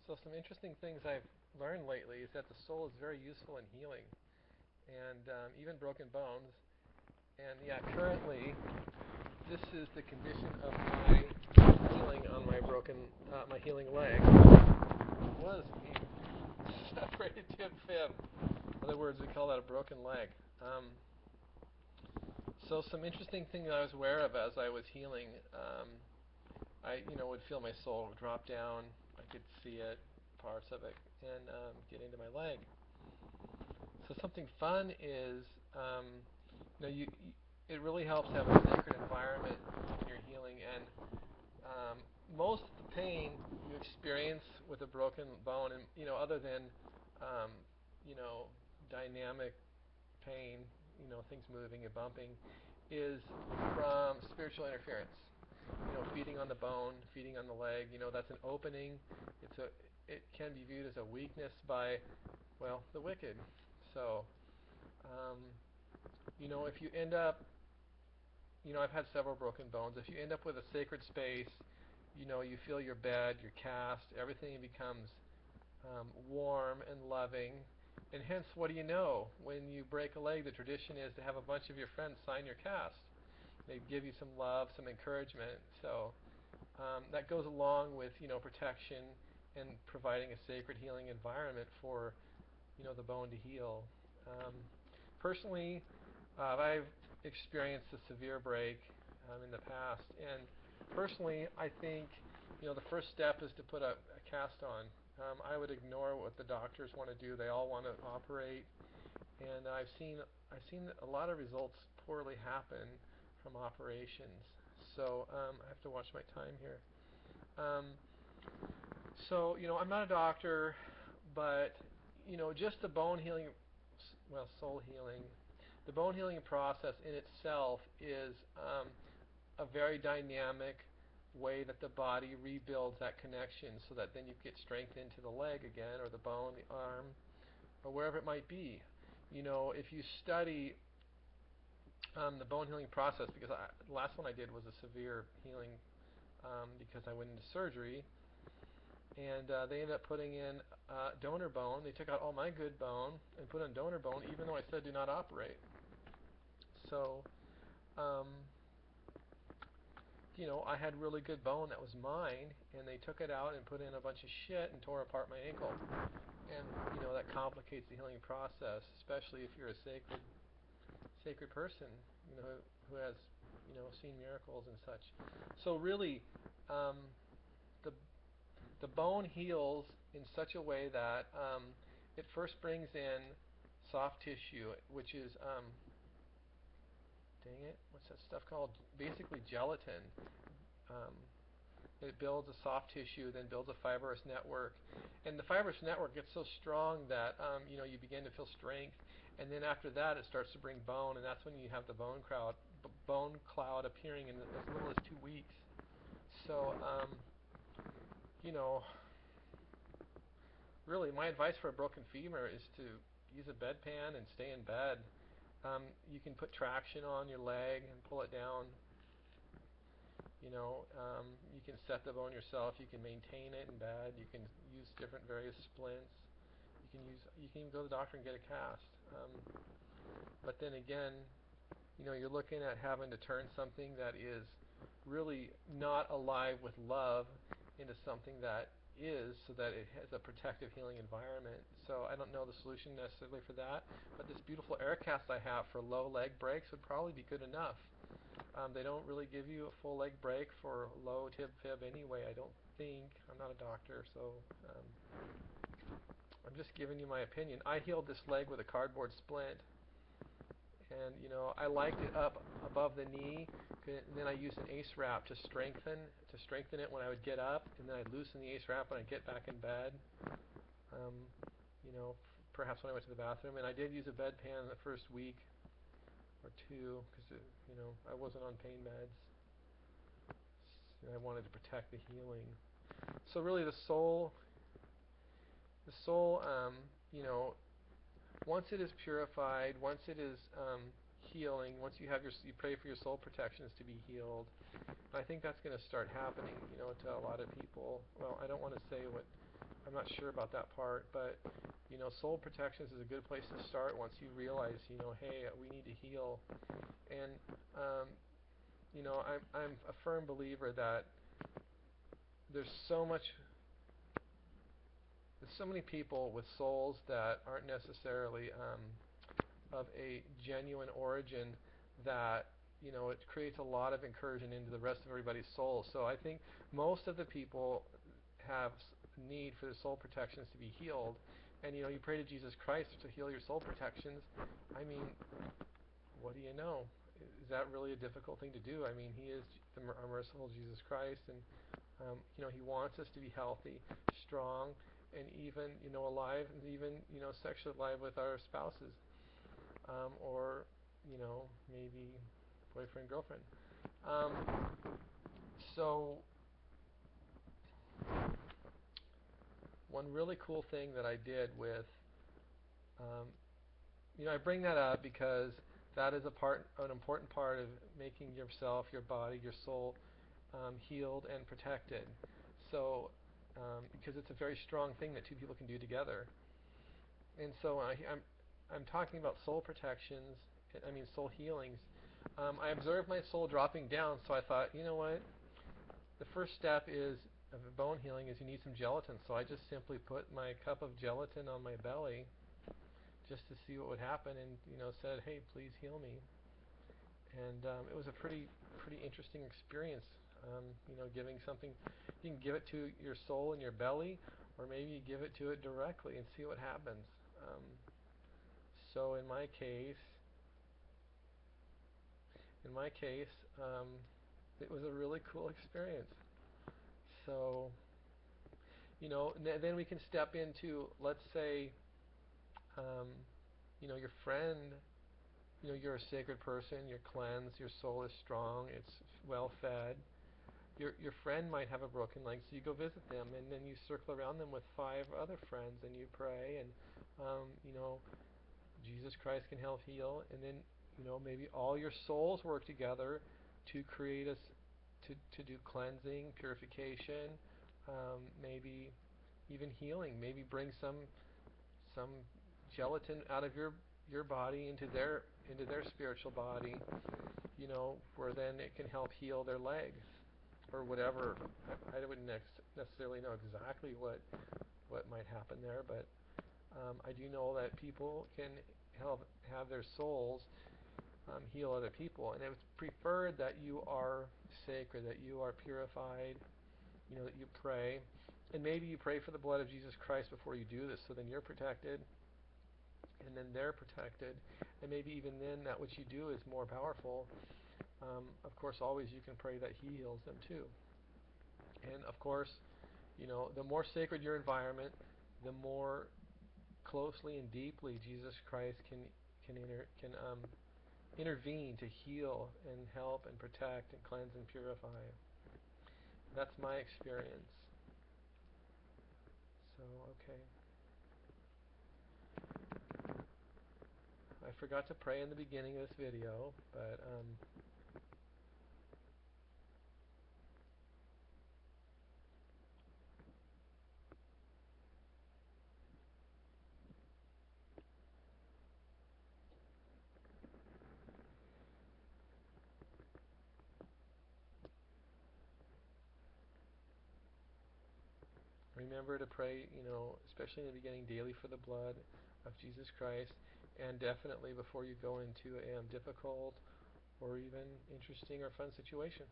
So some interesting things I've learned lately is that the sole is very useful in healing, and even broken bones. And yeah, currently this is the condition of my healing on my my healing leg. It was a separated tib fib. In other words, we call that a broken leg. So some interesting thing that I was aware of as I was healing, I would feel my sole drop down. I could see it, parts of it, and get into my leg. So something fun is, it really helps to have a sacred environment when you're healing, and most of the pain you experience with a broken bone, and other than um, you know, dynamic pain, things moving and bumping, is from spiritual interference. Feeding on the bone, feeding on the leg. That's an opening. It can be viewed as a weakness by, well, the wicked. So, um, if you end up, I've had several broken bones. If you end up with a sacred space, you feel your bed, your cast, everything becomes warm and loving. And hence, what do you know? When you break a leg, the tradition is to have a bunch of your friends sign your cast. They give you some love, some encouragement. So that goes along with protection and providing a sacred healing environment for the bone to heal. Um, Personally, I've experienced a severe break in the past, and personally, I think the first step is to put a cast on. I would ignore what the doctors want to do. They all want to operate, and I've seen a lot of results poorly happen from operations. So I have to watch my time here. Um, so I'm not a doctor, but just the bone healing, well, soul healing, the bone healing process in itself is a very dynamic way that the body rebuilds that connection, so that then you get strength into the leg again, or the bone, the arm, or wherever it might be. If you study the bone healing process, because the last one I did was a severe healing because I went into surgery, and they ended up putting in donor bone. They took out all my good bone and put in donor bone, even though I said do not operate. So, um, I had really good bone that was mine, and they took it out and put in a bunch of shit and tore apart my ankle. And that complicates the healing process, especially if you're a sacred person, who has seen miracles and such. So really, um, the the bone heals in such a way that it first brings in soft tissue, which is dang it, what's that stuff called? Basically gelatin. Um, it builds a soft tissue, then builds a fibrous network, and the fibrous network gets so strong that you begin to feel strength, and then after that it starts to bring bone, and that's when you have the bone cloud appearing in as little as 2 weeks. So you know, really, my advice for a broken femur is to use a bedpan and stay in bed. You can put traction on your leg and pull it down. You can set the bone yourself. You can maintain it in bed. You can use different various splints. You can even go to the doctor and get a cast. But then again, you're looking at having to turn something that is really not alive with love into something that is, so that it has a protective healing environment. So I don't know the solution necessarily for that, but this beautiful air cast I have for low leg breaks would probably be good enough. They don't really give you a full leg break for low tib fib anyway, I don't think. I'm not a doctor, so I'm just giving you my opinion. I healed this leg with a cardboard splint, and I liked it up above the knee, and then I used an ace wrap to strengthen it when I would get up, and then I'd loosen the ace wrap when I'd get back in bed. Um, Perhaps when I went to the bathroom, and I did use a bedpan the first week or two because I wasn't on pain meds. I wanted to protect the healing. So really, the soul, once it is purified, once it is healing, once you pray for your soul protections to be healed. I think that's going to start happening, to a lot of people. Well, I don't want to say what I'm not sure about that part, but soul protections is a good place to start once you realize, hey, we need to heal. And I'm a firm believer that there's so many people with souls that aren't necessarily of a genuine origin that it creates a lot of incursion into the rest of everybody's soul. So I think most of the people have need for the soul protections to be healed, and you pray to Jesus Christ to heal your soul protections. I mean, what do you know? Is that really a difficult thing to do? I mean, He is our merciful Jesus Christ, and He wants us to be healthy, strong, and even alive, and even sexually alive with our spouses, or maybe boyfriend, girlfriend. So one really cool thing that I did with, I bring that up because that is an important part of making yourself, your body, your soul healed and protected. So, because it's a very strong thing that two people can do together. And so I'm talking about soul protections. Soul healings. I observed my soul dropping down, so I thought, you know what? The first step of bone healing is you need some gelatin. So I just simply put my cup of gelatin on my belly, just to see what would happen, and said, hey, please heal me. And it was a pretty interesting experience. Giving something, you can give it to your soul in your belly, or maybe you give it to it directly and see what happens. So in my case, it was a really cool experience. So, then we can step into, let's say, your friend, you're a sacred person, you're cleansed, your soul is strong, it's well fed. Your friend might have a broken leg, so you go visit them, and then you circle around them with 5 other friends, and you pray, and Jesus Christ can help heal, and then maybe all your souls work together to create to do cleansing, purification, maybe even healing. Maybe bring some gelatin out of your body into their spiritual body, where then it can help heal their legs or whatever. I wouldn't necessarily know exactly what might happen there, but I do know that people can have their souls heal other people, and it's preferred that you are sacred, that you are purified, that you pray, and maybe you pray for the blood of Jesus Christ before you do this, so then you're protected, and then they're protected, and maybe even then that what you do is more powerful. Of course, always you can pray that He heals them too. And of course, the more sacred your environment, the more closely and deeply Jesus Christ can intervene to heal and help and protect and cleanse and purify. That's my experience. So, okay. I forgot to pray in the beginning of this video, but remember to pray, especially in the beginning, daily for the blood of Jesus Christ, and definitely before you go into a difficult or even interesting or fun situation.